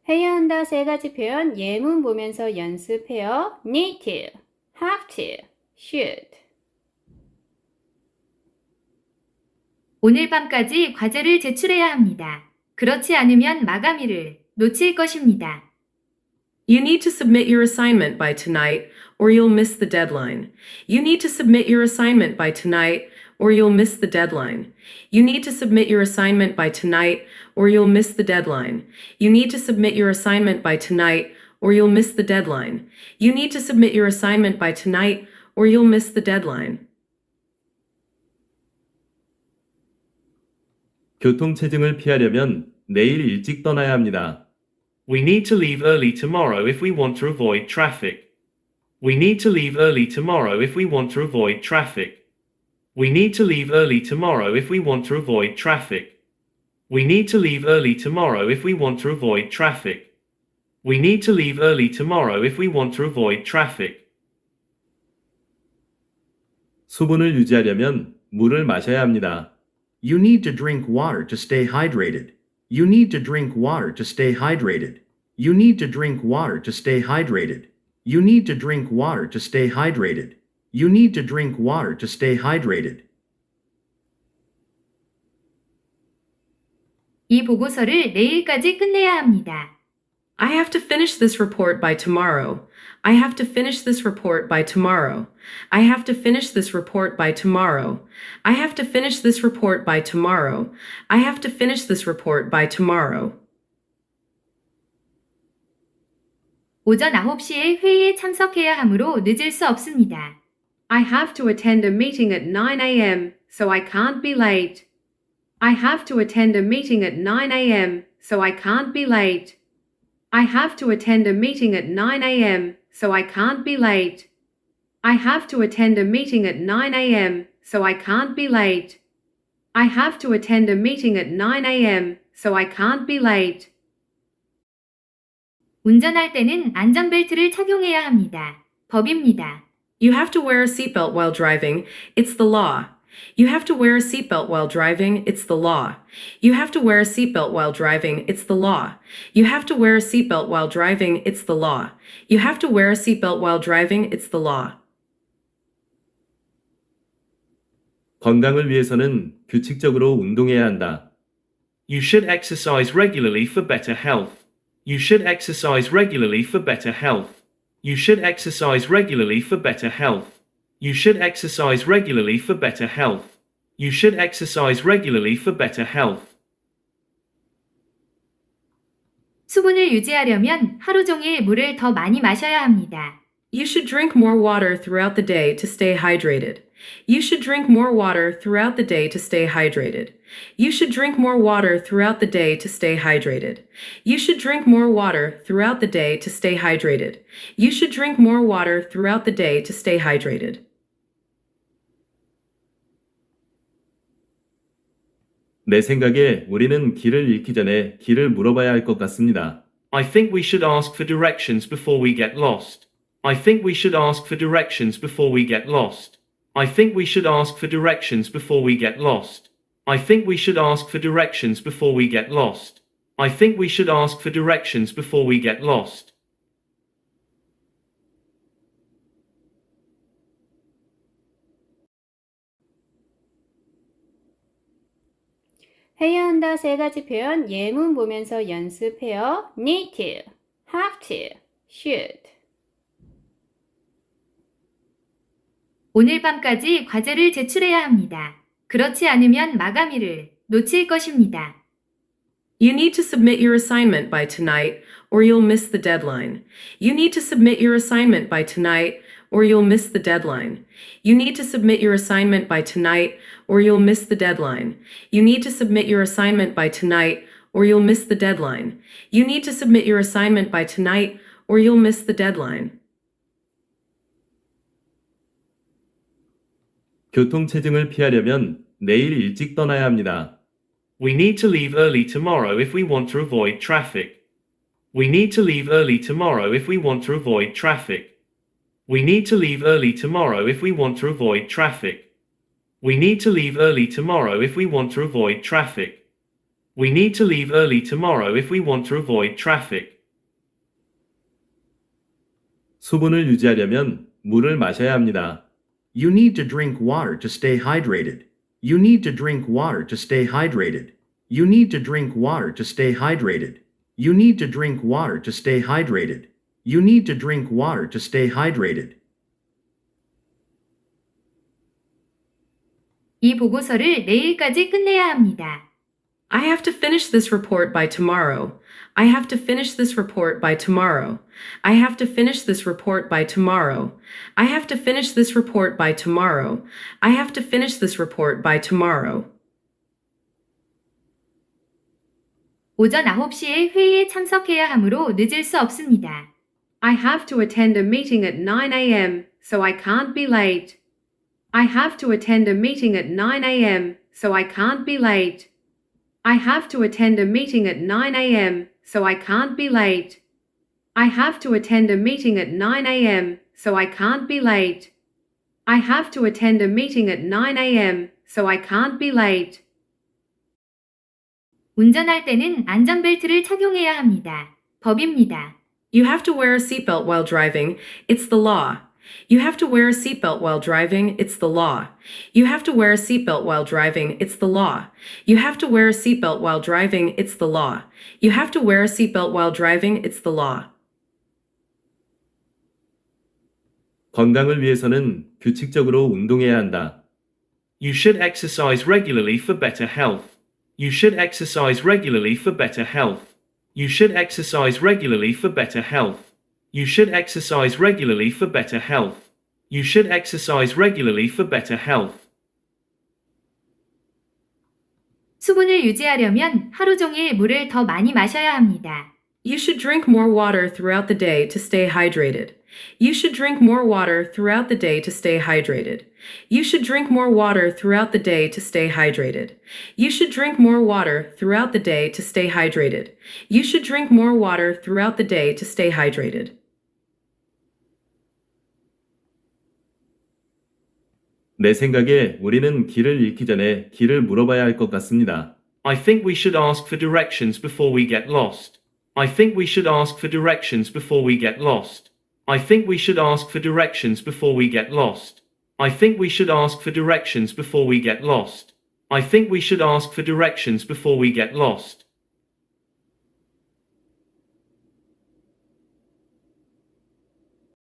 해야 한다 세 가지 표현 예문 보면서 연습해요. need to, have to, should. 오늘 밤까지 과제를 제출해야 합니다. 그렇지 않으면 마감일을 놓칠 것입니다. You need to submit your assignment by tonight, or you'll miss the deadline. You need to submit your assignment by tonight, or you'll miss the deadline. You need to submit your assignment by tonight, or you'll miss the deadline. You need to submit your assignment by tonight, or you'll miss the deadline. You need to submit your assignment by tonight, or you'll miss the deadline. 교통체증을 피하려면 내일 일찍 떠나야 합니다. We need to leave early tomorrow if we want to avoid traffic. We need to leave early tomorrow if we want to avoid traffic. We need to leave early tomorrow if we want to avoid traffic. We need to leave early tomorrow if we want to avoid traffic. We need to leave early tomorrow if we want to avoid traffic. 수분을 유지하려면 물을 마셔야 합니다. You need to drink water to stay hydrated. You need to drink water to stay hydrated. You need to drink water to stay hydrated. You need to drink water to stay hydrated. You need to drink water to stay hydrated. 이 보고서를 내일까지 끝내야 합니다. I have to finish this report by tomorrow. I have to finish this report by tomorrow. I have to finish this report by tomorrow. I have to finish this report by tomorrow. I have to finish this report by tomorrow. 오전 9시에 회의에 참석해야 하므로 늦을 수 없습니다. I have to attend a meeting at 9 a.m., so I can't be late. I have to attend a meeting at 9 a.m., so I can't be late. I have to attend a meeting at 9 a.m., so I can't be late. I have to attend a meeting at 9 a.m., so I can't be late. I have to attend a meeting at 9 a.m., so I can't be late. 운전할 때는 안전벨트를 착용해야 합니다. 법입니다. You have to wear a seatbelt while driving. It's the law. You have to wear a seatbelt while driving. It's the law. You have to wear a seatbelt while driving. It's the law. You have to wear a seatbelt while driving. It's the law. You have to wear a seatbelt while driving. It's the law. 건강을 위해서는 규칙적으로 운동해야 한다. You should exercise regularly for better health. You should exercise regularly for better health. You should exercise regularly for better health. You should exercise regularly for better health. You should exercise regularly for better health. 수분을 유지하려면 하루 종일 물을 더 많이 마셔야 합니다. You should drink more water throughout the day to stay hydrated. You should drink more water throughout the day to stay hydrated. You should drink more water throughout the day to stay hydrated. You should drink more water throughout the day to stay hydrated. You should drink more water throughout the day to stay hydrated. 내 생각에 우리는 길을 잃기 전에 길을 물어봐야 할 것 같습니다. I think we should ask for directions before we get lost. I think we should ask for directions before we get lost. I think we should ask for directions before we get lost. I think we should ask for directions before we get lost. I think we should ask for directions before we get lost. 해야 한다 세 가지 표현 예문 보면서 연습해요. need to, have to, should. 오늘 밤까지 과제를 제출해야 합니다. 그렇지 않으면 마감일을 놓칠 것입니다. You need to submit your assignment by tonight, or you'll miss the deadline. You need to submit your assignment by tonight, or you'll miss the deadline. You need to submit your assignment by tonight, or you'll miss the deadline. You need to submit your assignment by tonight, or you'll miss the deadline. You need to submit your assignment by tonight, or you'll miss the deadline. 교통체증을 피하려면 내일 일찍 떠나야 합니다. We need to leave early tomorrow if we want to avoid traffic. We need to leave early tomorrow if we want to avoid traffic. We need to leave early tomorrow if we want to avoid traffic. We need to leave early tomorrow if we want to avoid traffic. We need to leave early tomorrow if we want to avoid traffic. 수분을 유지하려면 물을 마셔야 합니다. You need to drink water to stay hydrated. You need to drink water to stay hydrated. You need to drink water to stay hydrated. You need to drink water to stay hydrated. You need to drink water to stay hydrated. 이 보고서를 내일까지 끝내야 합니다. I have to finish this report by tomorrow. I have to finish this report by tomorrow. I have to finish this report by tomorrow. I have to finish this report by tomorrow. I have to finish this report by tomorrow. 오전 9시에 회의에 참석해야 하므로 늦을 수 없습니다. I have to attend a meeting at 9 a.m., so I can't be late. I have to attend a meeting at 9 a.m., so I can't be late. I have to attend a meeting at 9 a.m., so I can't be late. I have to attend a meeting at 9 a.m., so I can't be late. I have to attend a meeting at 9 a.m., so I can't be late. 운전할 때는 안전벨트를 착용해야 합니다. 법입니다. You have to wear a seatbelt while driving. It's the law. You have to wear a seatbelt while driving. It's the law. You have to wear a seatbelt while driving. It's the law. You have to wear a seatbelt while driving. It's the law. You have to wear a seatbelt while driving. It's the law. 건강을 위해서는 규칙적으로 운동해야 한다. You should exercise regularly for better health. You should exercise regularly for better health. You should exercise regularly for better health. You should exercise regularly for better health. You should exercise regularly for better health. 수분을 유지하려면 하루 종일 물을 더 많이 마셔야 합니다. You should drink more water throughout the day to stay hydrated. You should drink more water throughout the day to stay hydrated. You should drink more water throughout the day to stay hydrated. You should drink more water throughout the day to stay hydrated. You should drink more water throughout the day to stay hydrated. 내 생각에 우리는 길을 잃기 전에 길을 물어봐야 할 것 같습니다. I think we should ask for directions before we get lost. I think we should ask for directions before we get lost. I think we should ask for directions before we get lost. I think we should ask for directions before we get lost. I think we should ask for directions before we get lost.